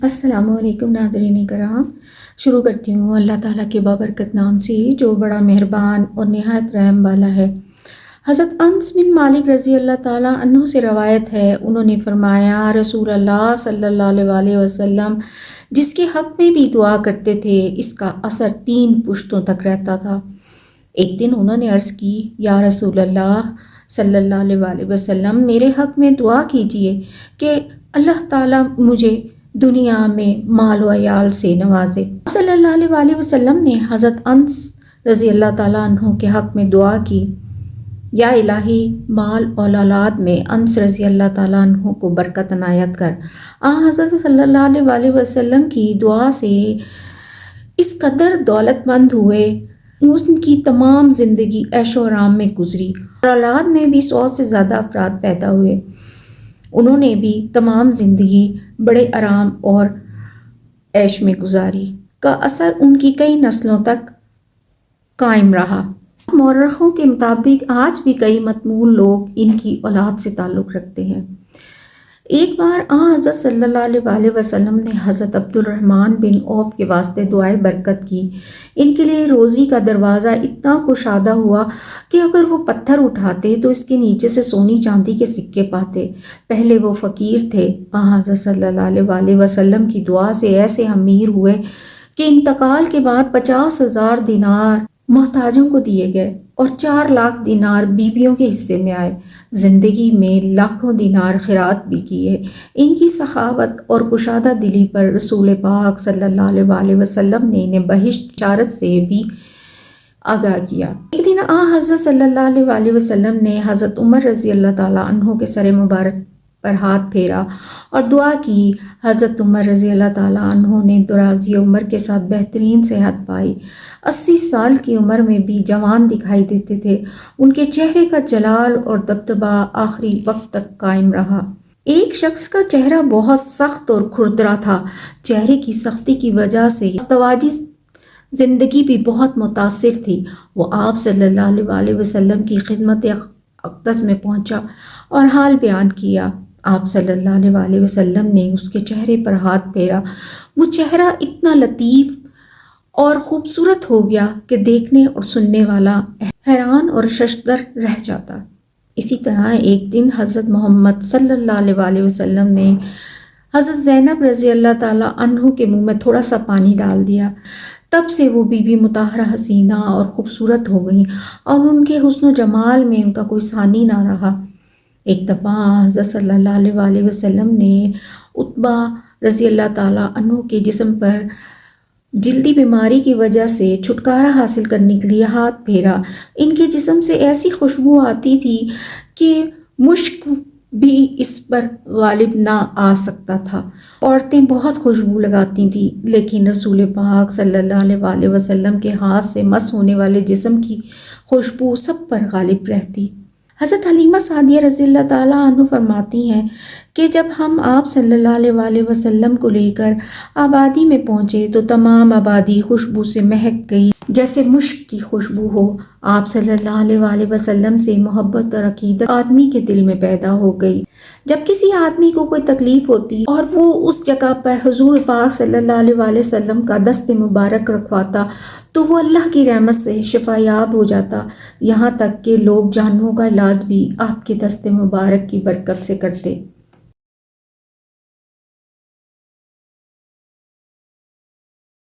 السلام علیکم ناظرین کرام، شروع کرتی ہوں اللہ تعالیٰ کے بابرکت نام سے جو بڑا مہربان اور نہایت رحم والا ہے۔ حضرت انس بن مالک رضی اللہ تعالیٰ عنہ سے روایت ہے، انہوں نے فرمایا رسول اللہ صلی اللہ علیہ وسلم جس کے حق میں بھی دعا کرتے تھے اس کا اثر 3 پشتوں تک رہتا تھا۔ ایک دن انہوں نے عرض کی، یا رسول اللہ صلی اللہ علیہ وسلم میرے حق میں دعا کیجئے کہ اللہ تعالیٰ مجھے دنیا میں مال و عیال سے نوازے۔ صلی اللہ علیہ وسلم نے حضرت انس رضی اللہ تعالیٰ عنہ کے حق میں دعا کی، یا الہی مال اور اولاد میں انس رضی اللہ تعالیٰ عنہ کو برکت عنایت کر۔ حضرت صلی اللہ علیہ وسلم کی دعا سے اس قدر دولت مند ہوئے، ان کی تمام زندگی عیش و آرام میں گزری اور اولاد میں بھی 100 سے زیادہ افراد پیدا ہوئے۔ انہوں نے بھی تمام زندگی بڑے آرام اور عیش میں گزاری کا اثر ان کی کئی نسلوں تک قائم رہا۔ مورخوں کے مطابق آج بھی کئی متمول لوگ ان کی اولاد سے تعلق رکھتے ہیں۔ ایک بار حضرت صلی اللہ علیہ وسلم نے حضرت عبد الرحمن بن عوف کے واسطے دعائے برکت کی۔ ان کے لیے روزی کا دروازہ اتنا کشادہ ہوا کہ اگر وہ پتھر اٹھاتے تو اس کے نیچے سے سونی چاندی کے سکے پاتے۔ پہلے وہ فقیر تھے، حضرت صلی اللہ علیہ وسلم کی دعا سے ایسے امیر ہوئے کہ انتقال کے بعد 50,000 دینار محتاجوں کو دیے گئے اور 4 لاکھ دینار بیویوں کے حصے میں آئے۔ زندگی میں لاکھوں دینار خیرات بھی کیے۔ ان کی سخاوت اور کشادہ دلی پر رسول پاک صلی اللہ علیہ وسلم نے انہیں بہشت بشارت سے بھی آگاہ کیا۔ ایک دن حضرت صلی اللہ علیہ وسلم نے حضرت عمر رضی اللہ تعالیٰ عنہ کے سر مبارک پر ہاتھ پھیرا اور دعا کی۔ حضرت عمر رضی اللہ تعالیٰ عنہ نے درازی عمر کے ساتھ بہترین صحت پائی، 80 سال کی عمر میں بھی جوان دکھائی دیتے تھے۔ ان کے چہرے کا جلال اور دبدبہ آخری وقت تک قائم رہا۔ ایک شخص کا چہرہ بہت سخت اور کھردرا تھا، چہرے کی سختی کی وجہ سے ازدواجی زندگی بھی بہت متاثر تھی۔ وہ آپ صلی اللہ علیہ وسلم کی خدمت اقدس میں پہنچا اور حال بیان کیا۔ آپ صلی اللہ علیہ وسلم نے اس کے چہرے پر ہاتھ پھیرا۔ وہ چہرہ اتنا لطیف اور خوبصورت ہو گیا کہ دیکھنے اور سننے والا حیران اور ششدر رہ جاتا۔ اسی طرح ایک دن حضرت محمد صلی اللہ علیہ وسلم نے حضرت زینب رضی اللہ تعالیٰ عنہ کے منہ میں تھوڑا سا پانی ڈال دیا۔ تب سے وہ بی بی مطہرہ حسینہ اور خوبصورت ہو گئیں اور ان کے حسن و جمال میں ان کا کوئی ثانی نہ رہا۔ ایک دفعہ حضرت صلی اللہ علیہ وسلم نے عتبہ رضی اللہ تعالیٰ عنہ کے جسم پر جلدی بیماری کی وجہ سے چھٹکارا حاصل کرنے کے لیے ہاتھ پھیرا۔ ان کے جسم سے ایسی خوشبو آتی تھی کہ مشک بھی اس پر غالب نہ آ سکتا تھا۔ عورتیں بہت خوشبو لگاتی تھیں، لیکن رسول پاک صلی اللہ علیہ وسلم کے ہاتھ سے مس ہونے والے جسم کی خوشبو سب پر غالب رہتی۔ حضرت حلیمہ سعدیہ رضی اللہ تعالیٰ عنہ فرماتی ہیں کہ جب ہم آپ صلی اللہ علیہ وسلم کو لے کر آبادی میں پہنچے تو تمام آبادی خوشبو سے مہک گئی جیسے مشک کی خوشبو ہو۔ آپ صلی اللہ علیہ وسلم سے محبت اور عقیدت آدمی کے دل میں پیدا ہو گئی۔ جب کسی آدمی کو کوئی تکلیف ہوتی اور وہ اس جگہ پر حضور پاک صلی اللہ علیہ وسلم کا دست مبارک رکھواتا تو وہ اللہ کی رحمت سے شفا یاب ہو جاتا، یہاں تک کہ لوگ جانوں کا علاج بھی آپ کے دست مبارک کی برکت سے کرتے۔